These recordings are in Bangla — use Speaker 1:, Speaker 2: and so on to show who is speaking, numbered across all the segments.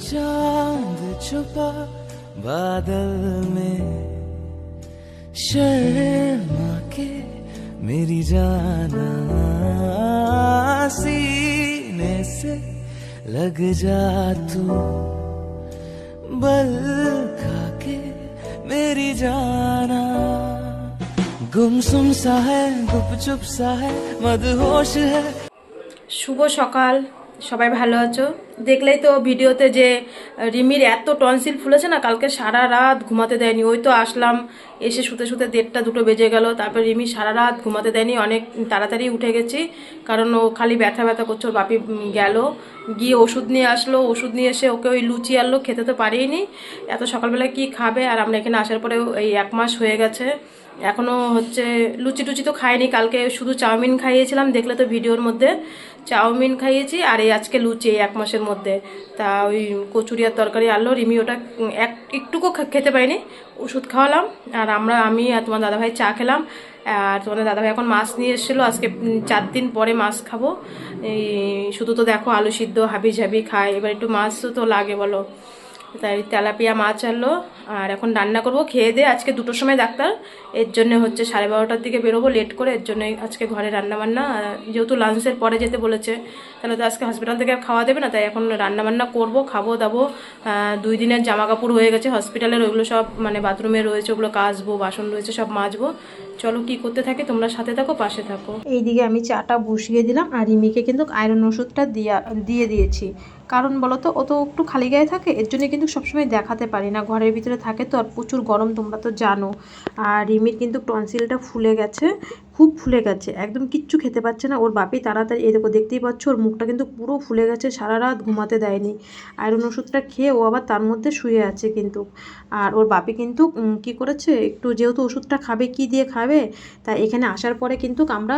Speaker 1: चांद छुपा बादल में शर्मा के मेरी जाना सीने से लग जा तू बल खा के मेरी जाना गुमसुम सा है गुपचुप सा है मदहोश है।
Speaker 2: শুভ সকাল, সবাই ভালো আছো? দেখলেই তো ভিডিওতে যে রিমির এত টনসিল ফুলেছে না, কালকে সারা রাত ঘুমাতে দেয়নি। ওই তো আসলাম, এসে শুতে শুতে 1:30-2 বেজে গেল। তারপর রিমি সারা রাত ঘুমাতে দেয়নি, অনেক তাড়াতাড়ি উঠে গেছি, কারণ ও খালি ব্যথা ব্যথা করছে। ওর বাপি গেল, গিয়ে ওষুধ নিয়ে আসলো, ওষুধ নিয়ে এসে ওকে ওই লুচি আনলো, খেতে তো পারিনি। এত সকালবেলা কি খাবে? আর আমরা এখানে আসার পরে এই 1 মাস হয়ে গেছে, এখনও হচ্ছে লুচি টুচি তো খাইনি। কালকে শুধু চাউমিন খাইয়েছিলাম, দেখলে তো ভিডিওর মধ্যে চাউমিন খাইয়েছি। আর এই আজকে লুচি, এই 1 মাসের মধ্যে। তা ওই কচুরিয়ার তরকারি আনলো, রিমি ওটা একটুকু খেতে পারিনি, ওষুধ খাওয়ালাম। আর আমি আর তোমার দাদাভাই চা খেলাম। আর তোমাদের দাদাভাই এখন মাছ নিয়ে এসেছিলো, আজকে 4 দিন পরে মাছ খাবো। এই শুধু তো দেখো আলু সিদ্ধ হাবি ঝাবি খায়, এবার একটু মাছ তো লাগে বলো, তাই তেলাপিয়া মাছ আনলো। আর এখন রান্না করবো, খেয়ে দিয়ে আজকে 2টোর সময় ডাক্তার, এর জন্য হচ্ছে 12:30টার দিকে বেরোবো, লেট করে। এর জন্য আজকে ঘরে রান্নাবান্না, যেহেতু লাঞ্চের পরে যেতে বলেছে, তাহলে তো আজকে হসপিটাল থেকে খাওয়া দেবে না, তাই এখন রান্নাবান্না করবো, খাবো দাবো। 2 দিনের জামা কাপড় হয়ে গেছে হসপিটালের, ওইগুলো সব মানে বাথরুমে রয়েছে, ওগুলো কাচবো, বাসন রয়েছে সব মাজবো। চলো কি করতে থাকে, তোমরা সাথে থাকো, পাশে থাকো। এইদিকে আমি চাটা বসিয়ে দিলাম, আর রিমিকে কিন্তু আয়রন ওষুধটা দিয়ে দিয়েছি। কারণ বলো তো, ও তো একটু খালি গায়ে থাকে, এর জন্য কিন্তু সবসময় দেখাতে পারি না, ঘরের ভিতরে থাকে তো, আর প্রচুর গরম তোমরা তো জানো। আর রিমির কিন্তু টনসিলটা ফুলে গেছে, খুব ফুলে গেছে, একদম কিচ্ছু খেতে পাচ্ছে না। ওর বাপি তাড়াতাড়ি, এই দেখো দেখতেই পাচ্ছ, ওর মুখটা কিন্তু পুরো ফুলে গেছে, সারা রাত ঘুমাতে দেয়নি। আয়রন ওষুধটা খেয়ে ও আবার তার মধ্যে শুয়ে আছে কিন্তু। আর ওর বাপি কিন্তু কি করেছে, একটু যেহেতু ওষুধটা খাবে, কি দিয়ে খাবে, তাই এখানে আসার পরে কিন্তু আমরা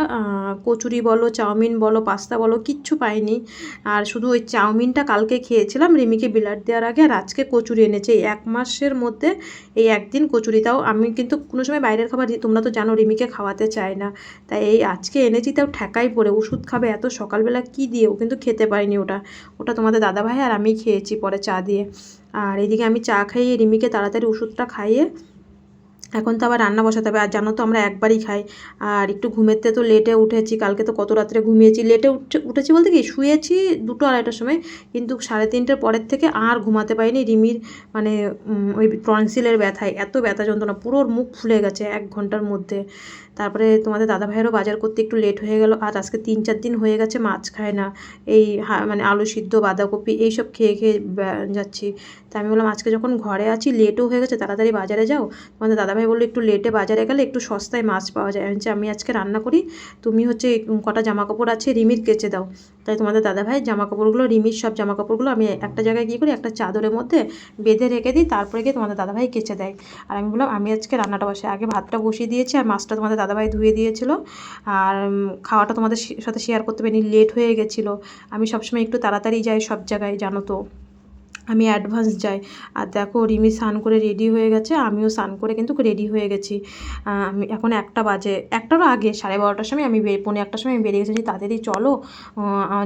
Speaker 2: কচুরি বলো, চাউমিন বলো, পাস্তা বলো, কিচ্ছু পাইনি। আর শুধু ওই চাউমিনটা কালকে খেয়েছিলাম রিমিকে বিলাট দেওয়ার আগে, আর আজকে কচুরি এনেছে। এই 1 মাসের মধ্যে এই একদিন কচুরি, তাও আমি কিন্তু কোনো সময় বাইরের খাবার, তোমরা তো জানো, রিমিকে খাওয়াতে চাই না, তাই এই আজকে এনেছি, তাও ঠেকাই পড়ে ওষুধ খাবে এত সকালবেলা, কি দিয়ে ও কিন্তু খেতে পারিনি। ওটা তোমাদের দাদাভাই আর আমি খেয়েছি পরে চা দিয়ে। আর এইদিকে আমি চা খাইয়ে রিমিকে তাড়াতাড়ি ওষুধটা খাইয়ে এখন তো আবার রান্না বসাতে হবে। আর জানো তো আমরা একবারই খাই। আর একটু ঘুমেতে তো লেটে উঠেছি, কালকে তো কত রাত্রে ঘুমিয়েছি, লেটে উঠেছি বলতে কি, শুয়েছি 2-2:30টার সময়, কিন্তু 3:30টার পরের থেকে আর ঘুমাতে পারিনি। রিমির মানে ওই টনসিলের ব্যথায় এত ব্যথা যন্ত্রণা, পুরো মুখ ফুলে গেছে 1 ঘন্টার মধ্যে। তারপরে তোমাদের দাদাভাইয়েরও বাজার করতে একটু লেট হয়ে গেল। আর আজকে 3-4 দিন হয়ে গেছে মাছ খায় না, এই মানে আলু সিদ্ধ, বাঁধাকপি এইসব খেয়ে খেয়ে যাচ্ছি। তাই আমি বললাম আজকে যখন ঘরে আছি, লেটও হয়ে গেছে, তাড়াতাড়ি বাজারে যাও। তোমাদের দাদাভাই বললো একটু লেটে বাজারে গেলে একটু সস্তায় মাছ পাওয়া যায়। আমি আজকে রান্না করি, তুমি হচ্ছে কটা জামা কাপড় আছে রিমির কেচে দাও। তাই তোমাদের দাদাভাই জামা কাপড়গুলো, রিমির সব জামা কাপড়গুলো আমি একটা জায়গায় গিয়ে করি, একটা চাদরের মধ্যে বেঁধে রেখে দিই, তারপরে গিয়ে তোমাদের দাদাভাই কেচে দেয়। আর আমি বললাম আমি আজকে রান্নাটা বসে, আগে ভাতটা বসিয়ে দিয়েছি, আর মাছটা তোমাদের দাদাভাই ধুয়ে দিয়েছিল। আর খাওয়াটা তোমাদের সাথে শেয়ার করতে পারিনি, লেট হয়ে গেছিলো। আমি সবসময় একটু তাড়াতাড়ি যাই সব জায়গায়, জানো তো, আমি অ্যাডভান্স যাই। আর দেখো রিমি স্নান করে রেডি হয়ে গেছে, আমিও স্নান করে কিন্তু রেডি হয়ে গেছি। আমি এখন 1টা বাজে, 1টারও আগে 12:30টার সময় আমি 1:45টার সময় আমি বেরিয়ে গেছি। তাড়াতাড়ি চলো,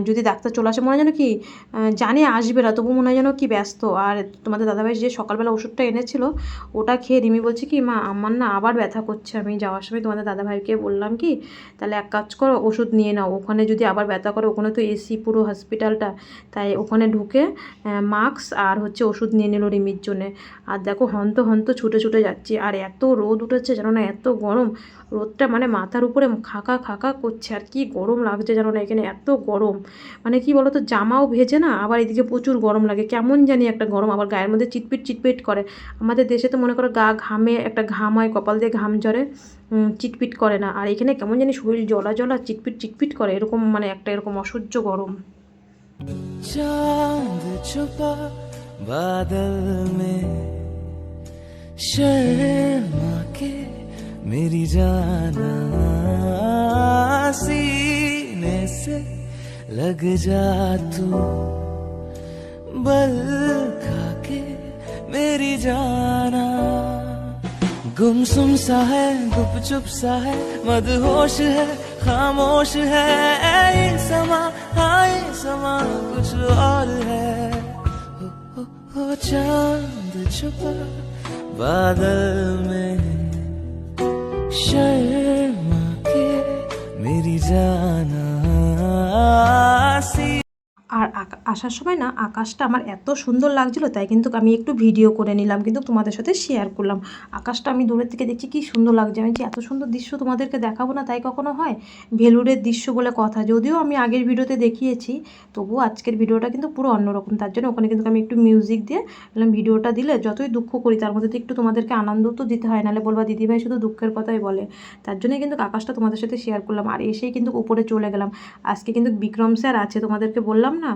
Speaker 2: যদি ডাক্তার চলে আসে, মনে হয় যেন কি জানি আসবে না, তবু মনে হয় যেন কি ব্যস্ত। আর তোমাদের দাদাভাই যে সকালবেলা ওষুধটা এনেছিল, ওটা খেয়ে রিমি বলছে কি, মা আমার না আবার ব্যথা করছে। আমি যাওয়ার সময় তোমাদের দাদাভাইকে বললাম কি, তাহলে এক কাজ করো, ওষুধ নিয়ে নাও, ওখানে যদি আবার ব্যথা করে, ওখানে তো এসি পুরো হসপিটালটা, তাই ওখানে ঢুকে মাস্ক আর হচ্ছে ওষুধ নিয়ে নিল রিমির জন্যে। আর দেখো হন্ত হন্ত ছুটে ছুটে যাচ্ছি। আর এত রোদ উঠেছে জানো না, এত গরম, রোদটা মানে মাথার উপরে খাকা খাকা করছে। আর কি গরম লাগছে জানো না, এখানে এত গরম, মানে কি বলো তো, জামাও ভেজে না, আবার এদিকে প্রচুর গরম লাগে, কেমন জানি একটা গরম, আবার গায়ের মধ্যে চিটপিট চিটপিট করে। আমাদের দেশে তো মনে করো গা ঘামে, একটা ঘাম হয়, কপাল দিয়ে ঘাম ঝরে, চিটপিট করে না। আর এখানে কেমন জানি শরীর জ্বলা জ্বলা চিটপিট চিটপিট করে, এরকম মানে একটা এরকম অসহ্য গরম।
Speaker 1: चांद छुपा बादल में शर्मा के मेरी जाना सीने से लग जा तू बल खा के मेरी जाना गुमसुम सा है गुपचुप सा है मदहोश है खामोश है ये समा हाँ ये समा कुछ और है हो चांद छुपा बादल में शर्मा के मेरी जाना सी।
Speaker 2: আর আসার সময় না আকাশটা আমার এত সুন্দর লাগছিল, তাই কিন্তু আমি একটু ভিডিও করে নিলাম, কিন্তু তোমাদের সাথে শেয়ার করলাম। আকাশটা আমি দূরের থেকে দেখছি কি সুন্দর লাগছে। আমি যে এত সুন্দর দৃশ্য তোমাদেরকে দেখাবো না তাই কখনো হয়? ভেলুরের দৃশ্য বলে কথা, যদিও আমি আগের ভিডিওতে দেখিয়েছি, তবুও আজকের ভিডিওটা কিন্তু পুরো অন্যরকম। তার জন্য ওখানে কিন্তু আমি একটু মিউজিক দিয়ে বললাম ভিডিওটা দিলে যতই দুঃখ করি তার মধ্যে তো একটু তোমাদেরকে আনন্দ তো দিতে হয়, নাহলে বলবা দিদিভাই শুধু দুঃখের কথাই বলে। তার জন্যই কিন্তু আকাশটা তোমাদের সাথে শেয়ার করলাম। আর এসেই কিন্তু উপরে চলে গেলাম। আজকে কিন্তু বিক্রম স্যার আছে, তোমাদেরকে বললাম না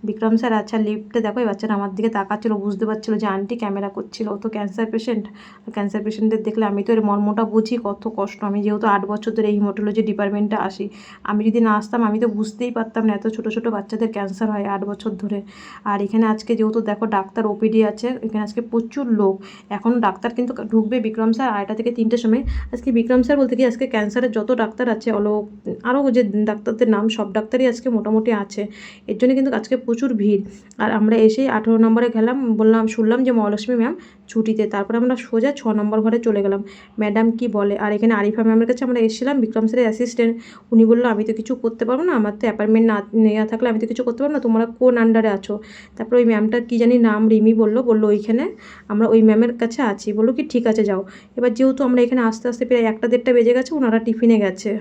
Speaker 2: বিক্রম স্যার আচ্ছা লিফটে দেখো এই বাচ্চাটা আমার দিকে তাকাচ্ছিল, বুঝতে পারছিল যে আন্টি ক্যামেরা করছিল। ও তো ক্যান্সার পেশেন্ট, ক্যান্সার পেশেন্টদের দেখলে আমি তো এর মর্মটা বুঝি কত কষ্ট। আমি যেহেতু 8 বছর ধরে এই হিমাটোলজি ডিপার্টমেন্টে আসি, আমি যদি না আসতাম আমি তো বুঝতেই পারতাম না এত ছোটো ছোটো বাচ্চাদের ক্যান্সার হয় 8 বছর ধরে। আর এখানে আজকে যেহেতু দেখো ডাক্তার ওপিডি আছে, এখানে আজকে প্রচুর লোক। এখনও ডাক্তার কিন্তু ঢুকবে বিক্রম স্যার 2টা থেকে 3টের সময়। আজকে বিক্রম স্যার বলতে কি আজকে ক্যান্সারের যত ডাক্তার আছে আরও যে ডাক্তারদের নাম সব ডাক্তারই আজকে মোটামুটি আছে, এর জন্য কিন্তু আজকে প্রচুর ভিড়। আর আমরা এসেই 18 নম্বরে গেলাম, শুনলাম যে মহালক্ষ্মী ম্যাম ছুটিতে। তারপরে আমরা সোজা 6 নম্বর ঘরে চলে গেলাম, ম্যাডাম কি বলে। আর এখানে আরিফা ম্যামের কাছে আমরা এসেছিলাম, বিক্রম স্যারের অ্যাসিস্ট্যান্ট। উনি বললো আমি তো কিছু করতে পারবো না, আমার তো অ্যাপয়েন্টমেন্ট না নেওয়া থাকলে আমি তো কিছু করতে পারবো না, তোমরা কোন আন্ডারে আছো। তারপরে ওই ম্যামটার কী জানি নাম রিমি বললো ওইখানে আমরা ওই ম্যামের কাছে আছি। বললো কি ঠিক আছে যাও। এবার যেহেতু আমরা এখানে আস্তে আস্তে প্রায় 1টা-1.5টা বেজে গেছে, ওনারা টিফিনে গেছে।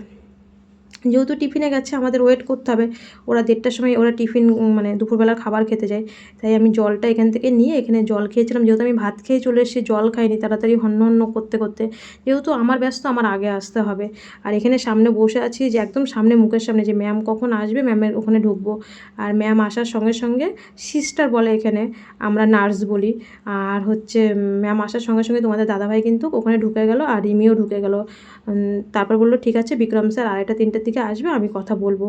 Speaker 2: যেহেতু টিফিনে গেছে আমাদের ওয়েট করতে হবে, ওরা 1:30টার সময় ওরা টিফিন মানে দুপুরবেলার খাবার খেতে যায়। তাই আমি জলটা এখান থেকে নিয়ে এখানে জল খেয়েছিলাম, যেহেতু আমি ভাত খেয়ে চলে এসেছি জল খাইনি তাড়াতাড়ি হন্য হন্য করতে করতে, যেহেতু আমার ব্যস্ত আমার আগে আসতে হবে। আর এখানে সামনে বসে আছি যে একদম সামনে মুখের সামনে, যে ম্যাম কখন আসবে ম্যামের ওখানে ঢুকবো। আর ম্যাম আসার সঙ্গে সঙ্গে সিস্টার বলে, এখানে আমরা নার্স বলি। আর হচ্ছে ম্যাম আসার সঙ্গে সঙ্গে তোমাদের দাদাভাই কিন্তু ওখানে ঢুকে গেল আর রিমিও ঢুকে গেল। তারপর বললো ঠিক আছে বিক্রম স্যার 2:30-3টার দিকে আসবে, আমি কথা বলবো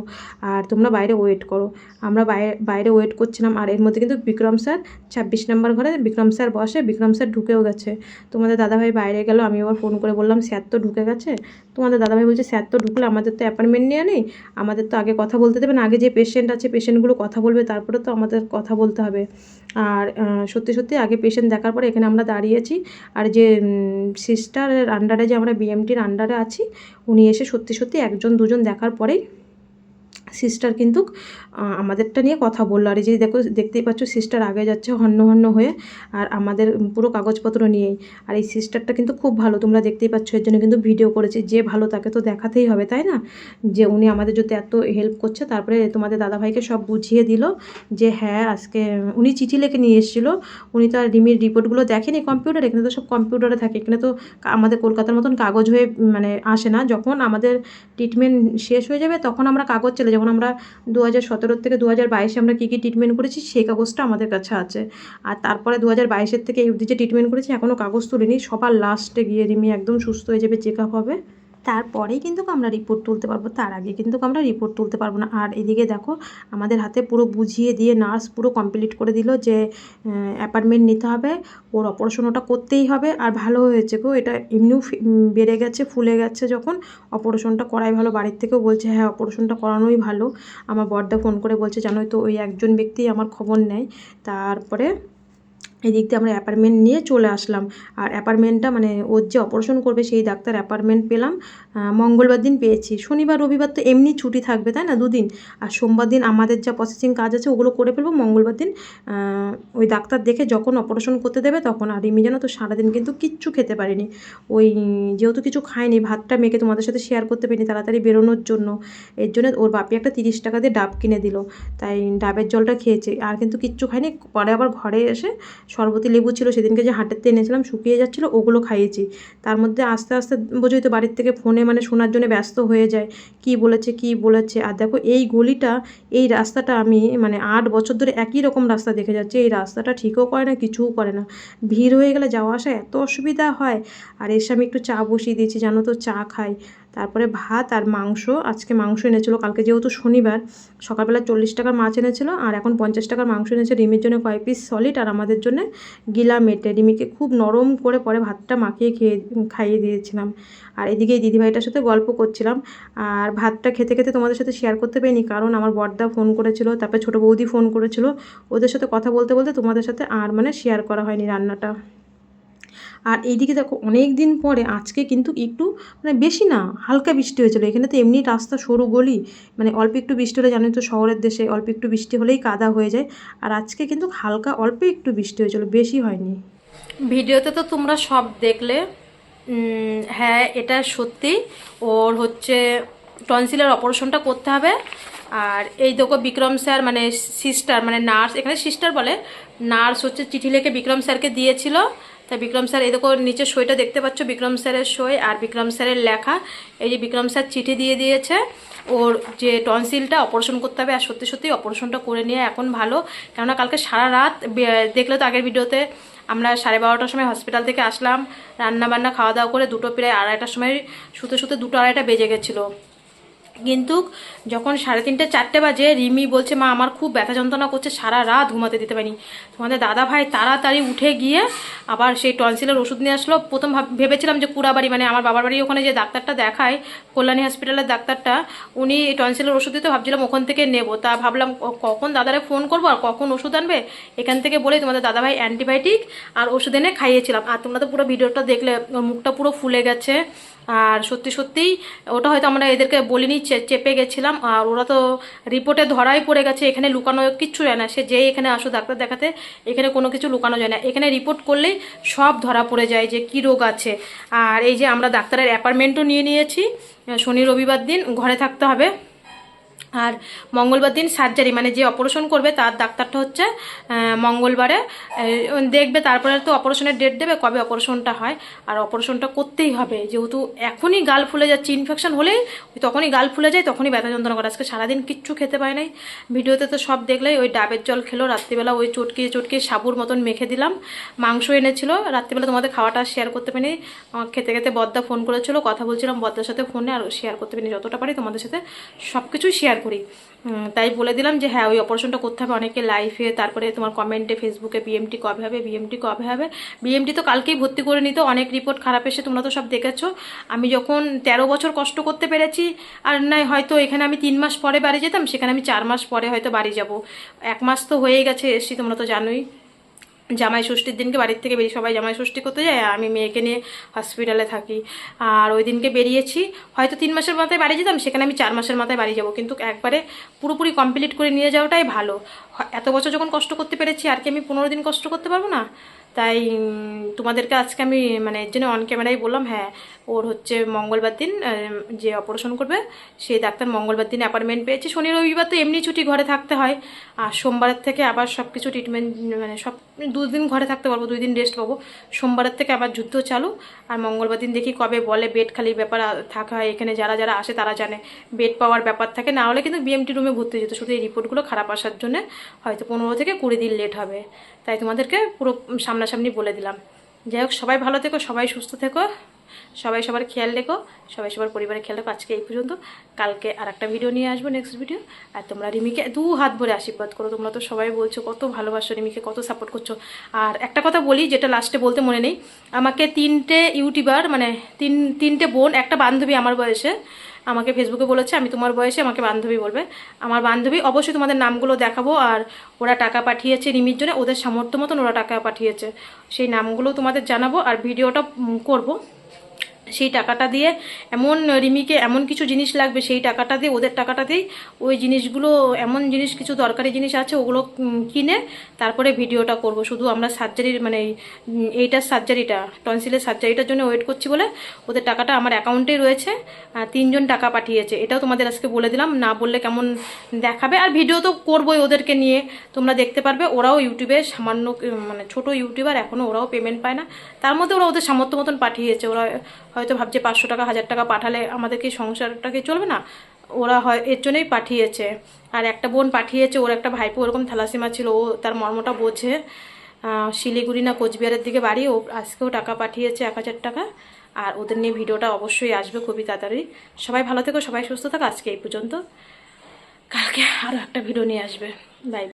Speaker 2: আর তোমরা বাইরে ওয়েট করো। আমরা বাইরে ওয়েট করছিলাম। আর এর মধ্যে কিন্তু বিক্রম স্যার 26 নম্বর ঘরে বিক্রম স্যার বসে, বিক্রম স্যার ঢুকেও গেছে। তোমাদের দাদাভাই বাইরে গেল, আমি আবার ফোন করে বললাম স্যার তো ঢুকে গেছে। তোমাদের দাদাভাই বলছে স্যার তো ঢুকলে আমাদের তো অ্যাপয়েন্টমেন্ট নেওয়া নেই, আমাদের তো আগে কথা বলতে দেবেন, আগে যে পেশেন্ট আছে পেশেন্টগুলো কথা বলবে তারপরে তো আমাদের কথা বলতে হবে। আর সত্যি সত্যি আগে পেশেন্ট দেখার পরে এখানে আমরা দাঁড়িয়েছি। আর যে সিস্টারের আন্ডারে যে আমরা বিএমটির আন্ডারে আছি, উনি এসে সত্যি সত্যি 1-2জন দেখার পরেই সিস্টার কিন্তু আমাদেরটা নিয়ে কথা বললো। আর এই যে দেখতেই পাচ্ছ সিস্টার আগে যাচ্ছে হন্য হন্য হয়ে, আর আমাদের পুরো কাগজপত্র নিয়েই। আর এই সিস্টারটা কিন্তু খুব ভালো, তোমরা দেখতেই পাচ্ছ, এর জন্য কিন্তু ভিডিও করেছি। যে ভালো তাকে তো দেখাতেই হবে তাই না, যে উনি আমাদের যদি এত হেল্প করছে। তারপরে তোমাদের দাদাভাইকে সব বুঝিয়ে দিল যে হ্যাঁ আজকে উনি চিঠি লিখে নিয়ে এসেছিলো। উনি তো আর রিমির রিপোর্টগুলো দেখেনি কম্পিউটার, এখানে তো সব কম্পিউটারে থাকে, এখানে তো আমাদের কলকাতার মতন কাগজ হয়ে মানে আসে না। যখন আমাদের ট্রিটমেন্ট শেষ হয়ে যাবে তখন আমরা কাগজ চলে, যেমন আমরা 2017 থেকে 2022 আমরা কী কী ট্রিটমেন্ট করেছি সেই কাগজটা আমাদের কাছে আছে। আর তারপরে 2022 থেকে এই অবধি যে ট্রিটমেন্ট করেছি এখনও কাগজ তুলিনি, সবার লাস্টে গিয়ে রিমি একদম সুস্থ হয়ে যাবে, চেক আপ হবে, তারপরেই কিন্তু আমরা রিপোর্ট তুলতে পারবো, তার আগে কিন্তু আমরা রিপোর্ট তুলতে পারবো না। আর এদিকে দেখো আমাদের হাতে পুরো বুঝিয়ে দিয়ে নার্স পুরো কমপ্লিট করে দিল যে অ্যাপয়েন্টমেন্ট নিতে হবে, ওর অপারেশন ওটা করতেই হবে। আর ভালো হয়েছে গো, এটা এমনিও বেড়ে গেছে ফুলে গেছে, যখন অপারেশনটা করাই ভালো। বাড়ির থেকেও বলছে হ্যাঁ অপারেশনটা করানোই ভালো। আমার বড়দা ফোন করে বলছে জানোই তো ওই একজন ব্যক্তি আমার খবর নেয়। তারপরে এদিক দিয়ে আমরা অ্যাপার্টমেন্ট নিয়ে চলে আসলাম। আর অ্যাপার্টমেন্টটা মানে ওর যে অপারেশন করবে সেই ডাক্তার অ্যাপার্টমেন্ট পেলাম মঙ্গলবার দিন পেয়েছি। শনিবার রবিবার তো এমনি ছুটি থাকবে তাই না, 2 দিন। আর সোমবার দিন আমাদের যা প্রসেসিং কাজ আছে ওগুলো করে ফেলবো, মঙ্গলবার দিন ওই ডাক্তার দেখে যখন অপারেশন করতে দেবে তখন। আর রিমি জানো তো সারাদিন কিন্তু কিচ্ছু খেতে পারিনি, ওই যেহেতু কিছু খাইনি ভাতটা মেখে তোমাদের সাথে শেয়ার করতে পারিনি তাড়াতাড়ি বেরোনোর জন্য। এর জন্য ওর বাপি একটা 30 টাকা দিয়ে ডাব কিনে দিল, তাই ডাবের জলটা খেয়েছে, আর কিন্তু কিচ্ছু খাইনি। পরে আবার ঘরে এসে শরবতি লেবু ছিল সেদিনকে যে হাটের থেকে এনেছিলাম শুকিয়ে যাচ্ছিলো, ওগুলো খাইয়েছি। তার মধ্যে আস্তে আস্তে বোঝোই তো বাড়ির থেকে ফোনে মানে শোনার জন্য ব্যস্ত হয়ে যায় কি বলেছে। আর দেখো এই গলিটা এই রাস্তাটা আমি মানে 8 বছর ধরে একই রকম রাস্তা দেখে যাচ্ছি, এই রাস্তাটা ঠিকও করে না কিছুও করে না, ভিড় হয়ে গেলে যাওয়া আসা এত অসুবিধা হয়। আর এসে আমি একটু চা বসিয়ে দিয়েছি জানো তো, চা খাই। তারপরে ভাত আর মাংস, আজকে মাংস এনেছিল, কালকে যেহেতু শনিবার সকালবেলা 40 টাকার মাছ এনেছিল আর এখন 50 টাকার মাংস এনেছে। রিমির জন্য কয় পিস সলিড আর আমাদের জন্য গিলা মেটে। রিমিকে খুব নরম করে পরে ভাতটা মাখিয়ে খাইয়ে দিয়েছিলাম। আর এদিকে এই দিদিভাইটার সাথে গল্প করছিলাম। আর ভাতটা খেতে খেতে তোমাদের সাথে শেয়ার করতে পারিনি, কারণ আমার বড়দা ফোন করেছিল, তারপরে ছোটো বৌদি ফোন করেছিল, ওদের সাথে কথা বলতে বলতে তোমাদের সাথে আর শেয়ার করা হয়নি রান্নাটা। আর এইদিকে দেখো অনেক দিন পরে আজকে কিন্তু একটু বেশি না, হালকা বৃষ্টি হয়েছিল। এখানে তো এমনি রাস্তা সরু গলি, অল্প একটু বৃষ্টি হলে জানোই তো শহরের দেশে অল্প একটু বৃষ্টি হলেই কাদা হয়ে যায়। আর আজকে কিন্তু হালকা অল্প একটু বৃষ্টি হয়েছিল, বেশি হয়নি। ভিডিওতে তো তোমরা সব দেখলে। হ্যাঁ, এটা সত্যি, ওর হচ্ছে টনসিলের অপারেশনটা করতে হবে। আর এই দেখো বিক্রম স্যার সিস্টার নার্স, এখানে সিস্টার বলে, নার্স হচ্ছে চিঠি লিখে বিক্রম স্যারকে দিয়েছিল। তা বিক্রম স্যার এই দেখো নিচে সইটা দেখতে পাচ্ছ, বিক্রম স্যারের সই আর বিক্রম স্যারের লেখা। এই যে বিক্রম স্যার চিঠি দিয়ে দিয়েছে ওর যে টনসিলটা অপারেশন করতে হবে। আর সত্যি সত্যি অপারেশনটা করে নিয়ে এখন ভালো, কেননা কালকে সারা রাত দেখলে তো আগের ভিডিওতে, আমরা 12:30টার সময় হসপিটাল থেকে আসলাম, রান্নাবান্না খাওয়া দাওয়া করে প্রায় 2:30টার সময় শুতে শুতে 2-2:30 বেজে গেছিলো। কিন্তু যখন 3:30 4টে বাজে রিমি বলছে, মা আমার খুব ব্যথা যন্ত্রণা করছে, সারা রাত ঘুমাতে দিতে পারিনি। তোমাদের দাদা ভাই তাড়াতাড়ি উঠে গিয়ে আবার সেই টনসিলের ওষুধ নিয়ে আসলো। প্রথম ভেবেছিলাম যে কুড়াবাড়ি আমার বাবার বাড়ি ওখানে যে ডাক্তারটা দেখায়, কল্যাণী হসপিটালের ডাক্তারটা, উনি এই টনসিলের ওষুধ দিতে, ভাবছিলাম ওখান থেকে নেবো। তা ভাবলাম কখন দাদারে ফোন করবো আর কখন ওষুধ আনবে, এখান থেকে বলেই তোমাদের দাদা ভাই অ্যান্টিবায়োটিক আর ওষুধ এনে খাইয়েছিলাম। আর তোমরা তো পুরো ভিডিওটা দেখলে, মুখটা পুরো ফুলে গেছে। আর সত্যি সত্যিই ওটা হয়তো আমরা এদেরকে বলিনি, চেপে গেছিলাম। আর ওরা তো রিপোর্টে ধরাই পড়ে গেছে, এখানে লুকানো কিচ্ছু যায় না। সে যেই এখানে আসো ডাক্তার দেখাতে, এখানে কোনো কিছু লুকানো যায় না। এখানে রিপোর্ট করলেই সব ধরা পড়ে যায় যে কী রোগ আছে। আর এই যে আমরা ডাক্তারের অ্যাপয়েন্টমেন্টও নিয়ে নিয়েছি, শনি রবিবার দিন ঘরে থাকতে হবে। আর মঙ্গলবার দিন সার্জারি, যে অপারেশন করবে তার ডাক্তারটা হচ্ছে মঙ্গলবারে দেখবে, তারপরে তো অপারেশনের ডেট দেবে কবে অপারেশনটা হয়। আর অপারেশনটা করতেই হবে, যেহেতু এখনই গাল ফুলে যাচ্ছে, ইনফেকশন হলেই তখনই গাল ফুলে যায়, তখনই ব্যথা যন্ত্রণা করে। আজকে সারাদিন কিচ্ছু খেতে পায় নাই, ভিডিওতে তো সব দেখলেই। ওই ডাবের জল খেলো, রাত্রিবেলা ওই চটকিয়ে চটকিয়ে সাবুর মতন মেখে দিলাম। মাংস এনেছিল রাত্রিবেলা, তোমাদের খাওয়াটা শেয়ার করতে পারিনি। আমার খেতে খেতে বদ্দা ফোন করেছিল, কথা বলছিলাম বদ্দার সাথে ফোনে, আর শেয়ার করতে পারিনি। যতটা পারি তোমাদের সাথে সব কিছুই শেয়ার করি, তাই বলে দিলাম যে হ্যাঁ ওই অপারেশনটা করতে হবে। অনেকে লাইফে, তারপরে তোমার কমেন্টে ফেসবুকে বিএমটি কবে হবে, বিএমটি কবে হবে। বিএমটি তো কালকেই ভর্তি করে নিত, অনেক রিপোর্ট খারাপ এসে, তোমরা তো সব দেখেছো। আমি যখন 13 বছর কষ্ট করতে পেরেছি, আর নাই হয়তো এখানে আমি 3 মাস পরে বাড়ি যেতাম, সেখানে আমি 4 মাস পরে হয়তো বাড়ি যাব। 1 মাস তো হয়েই গেছে এসছি, তোমরা তো জানোই। জামাই ষষ্ঠীর দিনকে বাড়ির থেকে বেরিয়ে, সবাই জামাই ষষ্ঠী করতে যায়, আমি মেয়েকে নিয়ে হসপিটালে থাকি। আর ওই দিনকে বেরিয়েছি, হয়তো 3 মাসের মাথায় বাড়ি যেতাম, সেখানে আমি 4 মাসের মাথায় বাড়ি যাব। কিন্তু একবারে পুরোপুরি কমপ্লিট করে নিয়ে যাওয়াটাই ভালো। এত বছর যখন কষ্ট করতে পেরেছি, আর কি আমি 15 দিন কষ্ট করতে পারবো না? তাই তোমাদেরকে আজকে আমি এর জন্য অন ক্যামেরাই বললাম, হ্যাঁ ওর হচ্ছে মঙ্গলবার দিন যে অপারেশন করবে সেই ডাক্তার মঙ্গলবার দিন অ্যাপয়েন্টমেন্ট পেয়েছে। শনি রবিবার তো এমনি ছুটি, ঘরে থাকতে হয়। আর সোমবারের থেকে আবার সব কিছু ট্রিটমেন্ট, সব 2 দিন ঘরে থাকতে পারবো, 2 দিন রেস্ট পাবো। সোমবারের থেকে আবার যুদ্ধ চালু। আর মঙ্গলবার দিন দেখি কবে বলে, বেড খালি ব্যাপার থাকা হয়, এখানে যারা যারা আসে তারা জানে বেড পাওয়ার ব্যাপার থাকে, না হলে কিন্তু বিএমটি রুমে ভর্তি যেত। শুধু এই রিপোর্টগুলো খারাপ আসার জন্য হয়তো 15 থেকে 20 দিন লেট হবে। তাই তোমাদেরকে পুরো সামনাসামনি বলে দিলাম। যাই হোক, সবাই ভালো থেকো, সবাই সুস্থ থেকো, সবাই সবার খেয়াল রেখো, সবাই সবার পরিবারের খেয়াল রেখো। আজকে এই পর্যন্ত, কালকে আর একটা ভিডিও নিয়ে আসবো, নেক্সট ভিডিও। আর তোমরা রিমিকে 2 হাত ভরে আশীর্বাদ করো। তোমরা তো সবাই বলছো কত ভালোবাসো রিমিকে, কত সাপোর্ট করছো। আর একটা কথা বলি, যেটা লাস্টে বলতে মনে নেই, আমাকে 3টে ইউটিউবার, 3টে বোন, একটা বান্ধবী আমার বয়সে আমাকে ফেসবুকে বলেছে আমি তোমার বয়সে আমাকে বান্ধবী বলবে। আমার বান্ধবী, অবশ্যই তোমাদের নামগুলো দেখাবো। আর ওরা টাকা পাঠিয়েছে রিমির জন্য, ওদের সামর্থ্য মতন ওরা টাকা পাঠিয়েছে, সেই নামগুলো তোমাদের জানাবো আর ভিডিওটা করব। সেই টাকাটা দিয়ে এমন রিমিকে এমন কিছু জিনিস লাগবে, সেই টাকাটা দিয়ে, ওদের টাকাটা দিয়েই ওই জিনিসগুলো, এমন জিনিস কিছু দরকারি জিনিস আছে ওগুলো কিনে তারপরে ভিডিওটা করব। শুধু আমরা সার্জারির এইটার সার্জারিটা, টনসিলের সার্জারিটার জন্য ওয়েট করছি বলে ওদের টাকাটা আমার অ্যাকাউন্টেই রয়েছে। 3 জন টাকা পাঠিয়েছে, এটাও তোমাদের আজকে বলে দিলাম, না বললে কেমন দেখাবে। আর ভিডিও তো করবোই ওদেরকে নিয়ে, তোমরা দেখতে পারবে। ওরাও ইউটিউবে সামান্য, ছোট ইউটিউবার, এখনও ওরাও পেমেন্ট পায় না, তার মধ্যে ওরা ওদের সামর্থ্য মতন পাঠিয়েছে। ওরা হয়তো ভাবছে 500 টাকা 1000 টাকা পাঠালে আমাদের কি সংসারটাকে চলবে না, ওরা হয় এর জন্যই পাঠিয়েছে। আর একটা বোন পাঠিয়েছে, ওর একটা ভাইপো ওরকম থ্যালাসেমিয়া ছিল, ও তার মর্মটা বোঝে। শিলিগুড়ি না কোচবিহারের দিকে বাড়ি। ও আজকেও টাকা পাঠিয়েছে 1000 টাকা। আর ওদের নিয়ে ভিডিওটা অবশ্যই আসবে খুবই তাড়াতাড়ি। সবাই ভালো থেকো, সবাই সুস্থ থাকো। আজকে এই পর্যন্ত, কালকে আরও একটা ভিডিও নিয়ে আসবে। বাই।